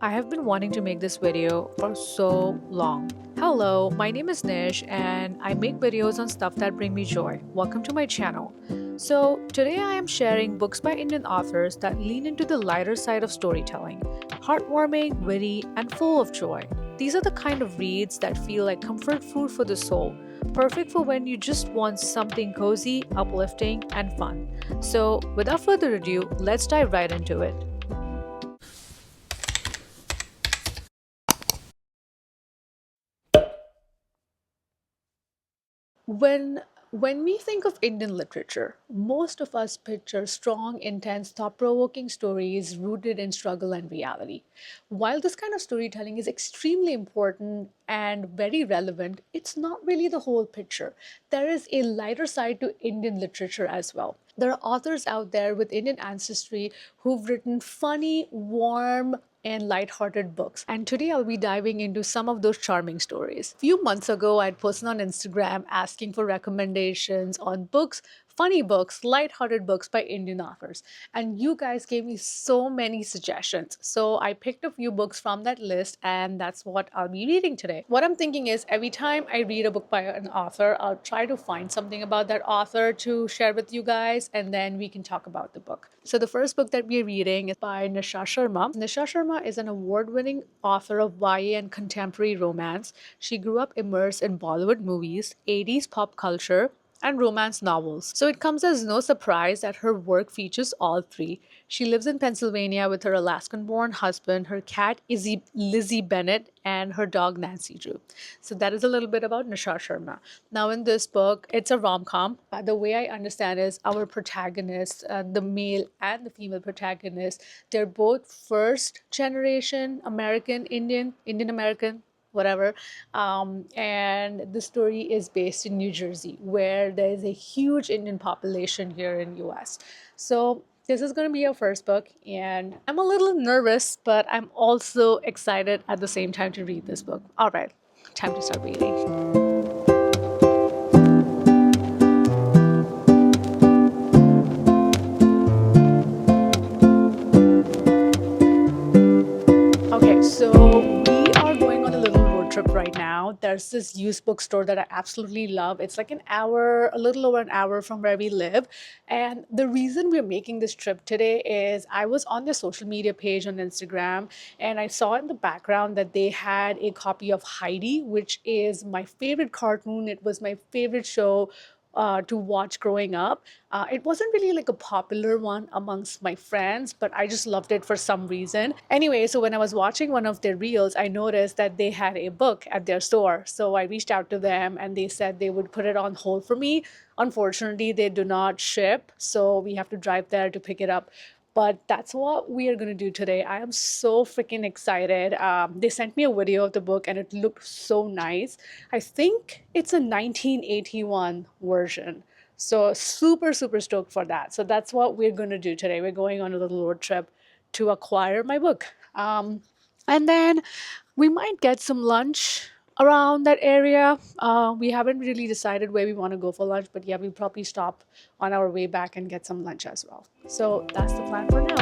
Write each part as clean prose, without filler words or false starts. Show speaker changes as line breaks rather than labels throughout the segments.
I have been wanting to make this video for so long. Hello, my name is Nish and I make videos on stuff that bring me joy. Welcome to my channel. So, today I am sharing books by Indian authors that lean into the lighter side of storytelling, heartwarming, witty, and full of joy. These are the kind of reads that feel like comfort food for the soul, perfect for when you just want something cozy, uplifting, and fun. So, without further ado, let's dive right into it. When when we think of Indian literature, most of us picture strong, intense, thought-provoking stories rooted in struggle and reality. While this kind of storytelling is extremely important and very relevant, it's not really the whole picture. There is a lighter side to Indian literature as well. There are authors out there with Indian ancestry who've written funny, warm, and light-hearted books. And today I'll be diving into some of those charming stories. A few months ago, I'd posted on Instagram asking for recommendations on books, funny books, light-hearted books by Indian authors. And you guys gave me so many suggestions. So I picked a few books from that list, and that's what I'll be reading today. What I'm thinking is every time I read a book by an author, I'll try to find something about that author to share with you guys, and then we can talk about the book. So the first book that we're reading is by Nisha Sharma. Nisha Sharma is an award-winning author of YA and contemporary romance. She grew up immersed in Bollywood movies, 80s pop culture, and romance novels. So it comes as no surprise that her work features all three. She lives in Pennsylvania with her Alaskan-born husband, her cat Lizzie Bennett, and her dog Nancy Drew. So that is a little bit about Nisha Sharma. Now in this book, it's a rom-com. The way I understand is our protagonists, the male and the female protagonist, they're both first generation American Indian, Indian American, whatever. And the story is based in New Jersey, where there is a huge Indian population here in US. So this is going to be our first book, and I'm a little nervous, but I'm also excited at the same time to read this book. All right, time to start reading. Okay, so we are going on a little road trip right now. There's this used bookstore that I absolutely love. It's like an hour, a little over an hour from where we live. And the reason we're making this trip today is I was on their social media page on Instagram and I saw in the background that they had a copy of Heidi, which is my favorite cartoon. It was my favorite show to watch growing up. It wasn't really like a popular one amongst my friends, but I just loved it for some reason. Anyway, so when I was watching one of their reels, I noticed that they had a book at their store. So I reached out to them and they said they would put it on hold for me. Unfortunately, they do not ship, so we have to drive there to pick it up. But that's what we are going to do today. I am so freaking excited. They sent me a video of the book and it looked so nice. I think it's a 1981 version. So super, super stoked for that. So that's what we're going to do today. We're going on a little road trip to acquire my book. And then we might get some lunch around that area. We haven't really decided where we want to go for lunch, but yeah, we'll probably stop on our way back and get some lunch as well. So that's the plan for now.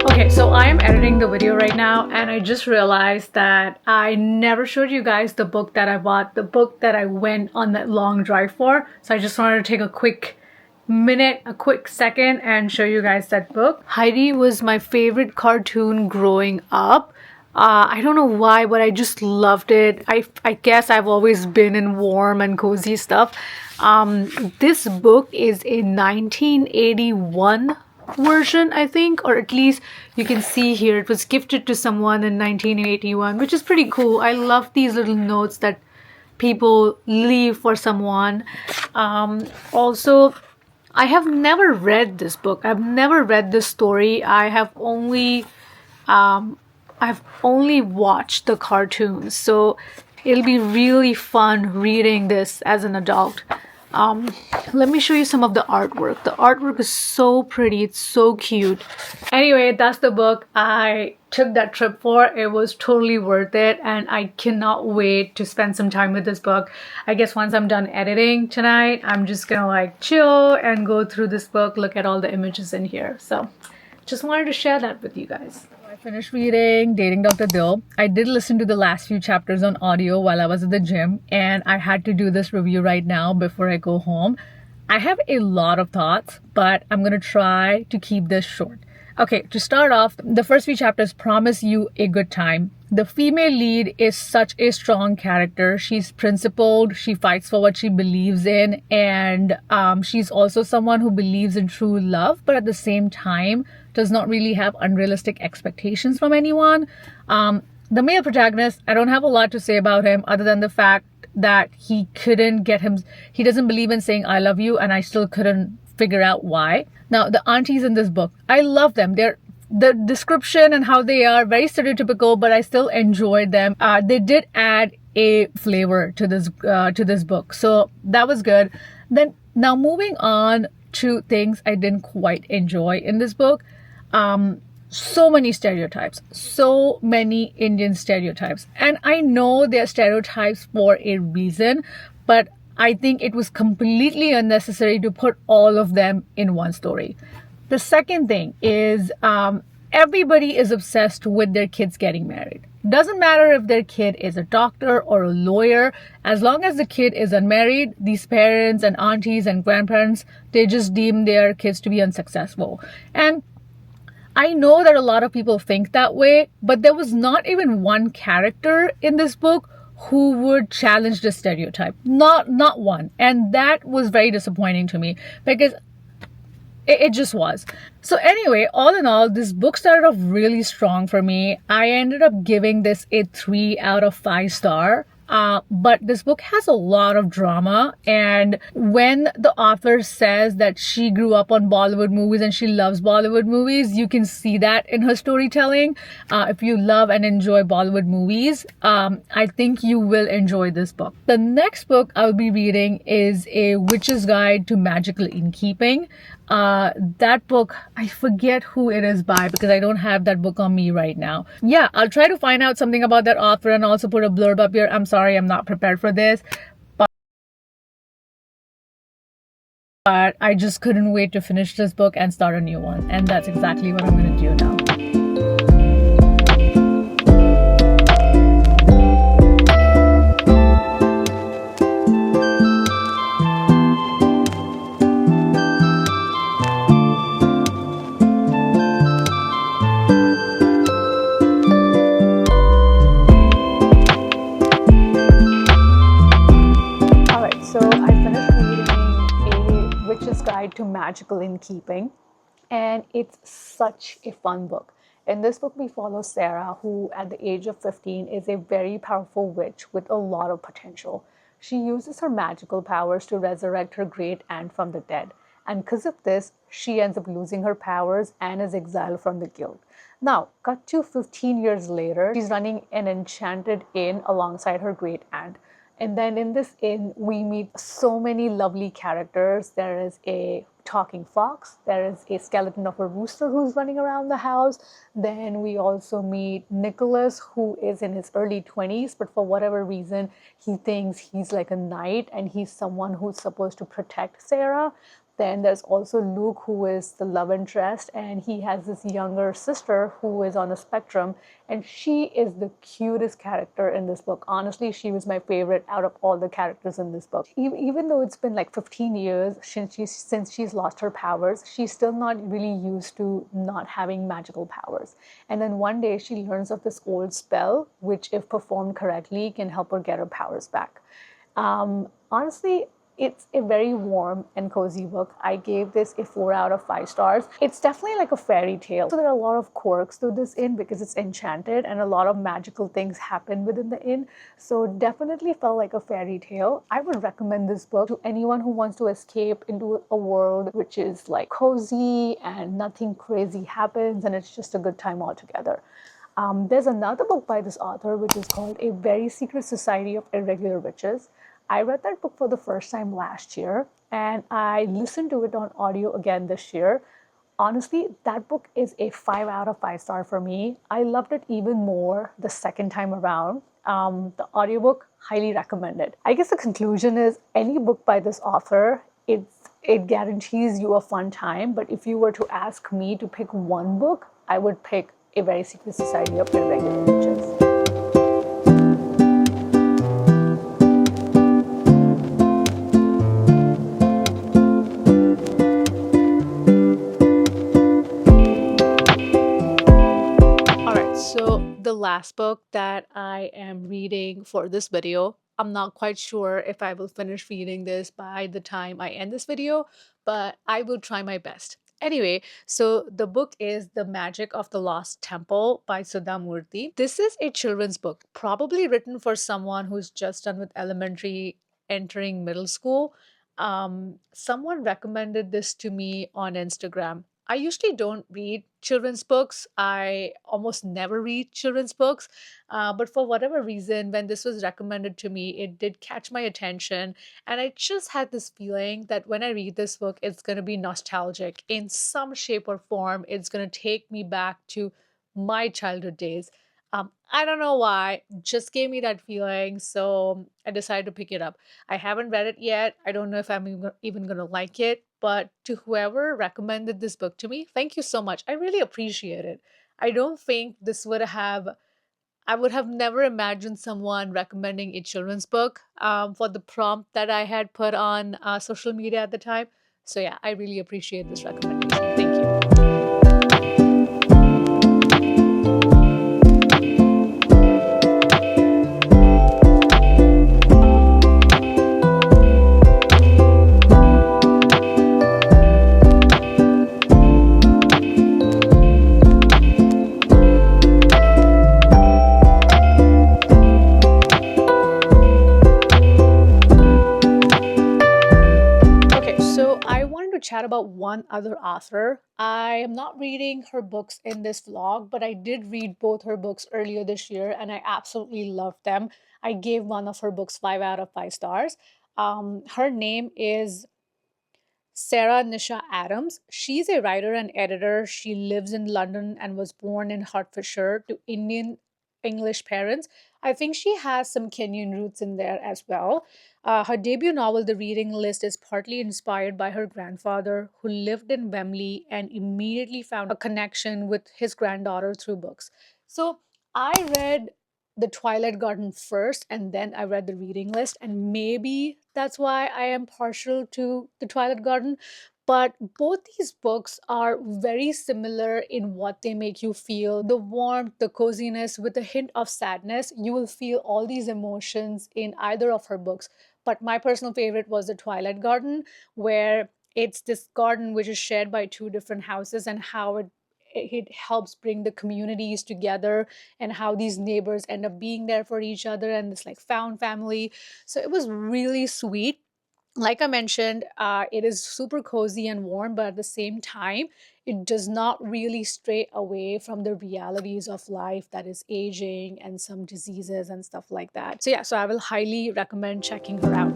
Okay, so I am editing the video right now and I just realized that I never showed you guys the book that I bought, the book that I went on that long drive for. So I just wanted to take a quick minute, a quick second and show you guys that book. Heidi was my favorite cartoon growing up. I don't know why, but I just loved it. I guess I've always been in warm and cozy stuff. This book is a 1981 version, I think, or at least you can see here it was gifted to someone in 1981, which is pretty cool. I love these little notes that people leave for someone. Also, I have never read this book. I've never read this story. I've only watched the cartoons. So it'll be really fun reading this as an adult. Um, Let me show you some of the artwork. The artwork is so pretty, it's so cute. Anyway, that's the book I took that trip for. It was totally worth it, and I cannot wait to spend some time with this book. I guess once I'm done editing tonight, I'm just gonna like chill and go through this book, look at all the images in here. So just wanted to share that with you guys. I finished reading Dating Dr. Dill. I did listen to the last few chapters on audio while I was at the gym, and I had to do this review right now before I go home. I have a lot of thoughts, but I'm gonna try to keep this short. Okay, to start off, the first few chapters promise you a good time. The female lead is such a strong character. She's principled, she fights for what she believes in, and she's also someone who believes in true love, but at the same time does not really have unrealistic expectations from anyone. The male protagonist, I don't have a lot to say about him other than the fact that he doesn't believe in saying I love you, and I still couldn't figure out why. Now, the aunties in this book, I love them. The description and how they are very stereotypical, but I still enjoyed them. They did add a flavor to this book, so that was good. Then now moving on to things I didn't quite enjoy in this book. So many stereotypes, so many Indian stereotypes, and I know they're stereotypes for a reason, but I think it was completely unnecessary to put all of them in one story. The second thing is everybody is obsessed with their kids getting married. Doesn't matter if their kid is a doctor or a lawyer, as long as the kid is unmarried, these parents and aunties and grandparents, they just deem their kids to be unsuccessful. And I know that a lot of people think that way, but there was not even one character in this book who would challenge the stereotype. Not one. And that was very disappointing to me because it just was. So anyway, all in all, this book started off really strong for me. I ended up giving this a 3 out of 5 star. But this book has a lot of drama, and when the author says that she grew up on Bollywood movies and she loves Bollywood movies, you can see that in her storytelling. If you love and enjoy Bollywood movies, I think you will enjoy this book. The next book I'll be reading is A Witch's Guide to Magical Innkeeping. That book, I forget who it is by because I don't have that book on me right now. Yeah, I'll try to find out something about that author and also put a blurb up here. I'm sorry, I'm not prepared for this, but I just couldn't wait to finish this book and start a new one, and that's exactly what I'm going to do now. Guide to Magical Innkeeping, and it's such a fun book. In this book, we follow Sarah, who at the age of 15 is a very powerful witch with a lot of potential. She uses her magical powers to resurrect her great aunt from the dead, and because of this, she ends up losing her powers and is exiled from the guild. Now, cut to 15 years later, she's running an enchanted inn alongside her great aunt. And then in this inn, we meet so many lovely characters. There is a talking fox. There is a skeleton of a rooster who's running around the house. Then we also meet Nicholas, who is in his early 20s, but for whatever reason, he thinks he's like a knight and he's someone who's supposed to protect Sarah. Then there's also Luke, who is the love interest, and he has this younger sister who is on the spectrum, and she is the cutest character in this book. Honestly, she was my favorite out of all the characters in this book. Even though it's been like 15 years since she's lost her powers, she's still not really used to not having magical powers. And then one day she learns of this old spell, which if performed correctly can help her get her powers back. Honestly, it's a very warm and cozy book. I gave this a 4 out of 5 stars. It's definitely like a fairy tale. So there are a lot of quirks to this inn because it's enchanted and a lot of magical things happen within the inn. So definitely felt like a fairy tale. I would recommend this book to anyone who wants to escape into a world which is like cozy and nothing crazy happens and it's just a good time altogether. There's another book by this author which is called A Very Secret Society of Irregular Witches. I read that book for the first time last year and I listened to it on audio again this year. Honestly, that book is a 5 out of 5 star for me. I loved it even more the second time around. The audiobook, highly recommended. I guess the conclusion is any book by this author, it guarantees you a fun time. But if you were to ask me to pick one book, I would pick A Very Secret Society of Irregular Witches. So the last book that I am reading for this video, I'm not quite sure if I will finish reading this by the time I end this video, but I will try my best. Anyway, so the book is The Magic of the Lost Temple by Sudha Murthy. This is a children's book, probably written for someone who's just done with elementary, entering middle school. Someone recommended this to me on Instagram. I usually don't read children's books. I almost never read children's books. But for whatever reason, when this was recommended to me, it did catch my attention. And I just had this feeling that when I read this book, it's going to be nostalgic in some shape or form. It's going to take me back to my childhood days. I don't know why, just gave me that feeling. So I decided to pick it up. I haven't read it yet. I don't know if I'm even going to like it. But to whoever recommended this book to me, thank you so much. I really appreciate it. I don't think this would have, I would have never imagined someone recommending a children's book for the prompt that I had put on social media at the time. So yeah, I really appreciate this recommendation. Thank you. Chat about one other author. I am not reading her books in this vlog, but I did read both her books earlier this year and I absolutely loved them. I gave one of her books 5 out of 5 stars. Her name is Sarah Nisha Adams. She's a writer and editor. She lives in London and was born in Hertfordshire to Indian English parents. I think she has some Kenyan roots in there as well. Her debut novel, The Reading List, is partly inspired by her grandfather, who lived in Wembley and immediately found a connection with his granddaughter through books. So I read The Twilight Garden first, and then I read The Reading List, and maybe that's why I am partial to The Twilight Garden. But both these books are very similar in what they make you feel. The warmth, the coziness, with a hint of sadness. You will feel all these emotions in either of her books. But my personal favorite was The Twilight Garden, where it's this garden which is shared by two different houses and how it helps bring the communities together and how these neighbors end up being there for each other and this like found family. So it was really sweet. Like I mentioned, it is super cozy and warm, but at the same time, it does not really stray away from the realities of life, that is aging and some diseases and stuff like that. So yeah, so I will highly recommend checking her out.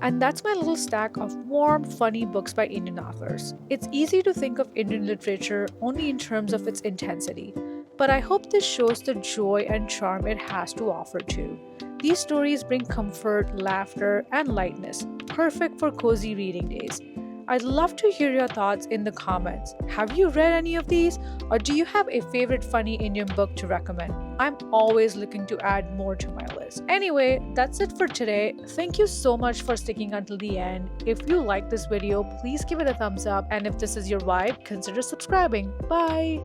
And that's my little stack of warm, funny books by Indian authors. It's easy to think of Indian literature only in terms of its intensity, but I hope this shows the joy and charm it has to offer too. These stories bring comfort, laughter, and lightness, perfect for cozy reading days. I'd love to hear your thoughts in the comments. Have you read any of these, or do you have a favorite funny Indian book to recommend? I'm always looking to add more to my list. Anyway, that's it for today. Thank you so much for sticking until the end. If you like this video, please give it a thumbs up, and if this is your vibe, consider subscribing. Bye!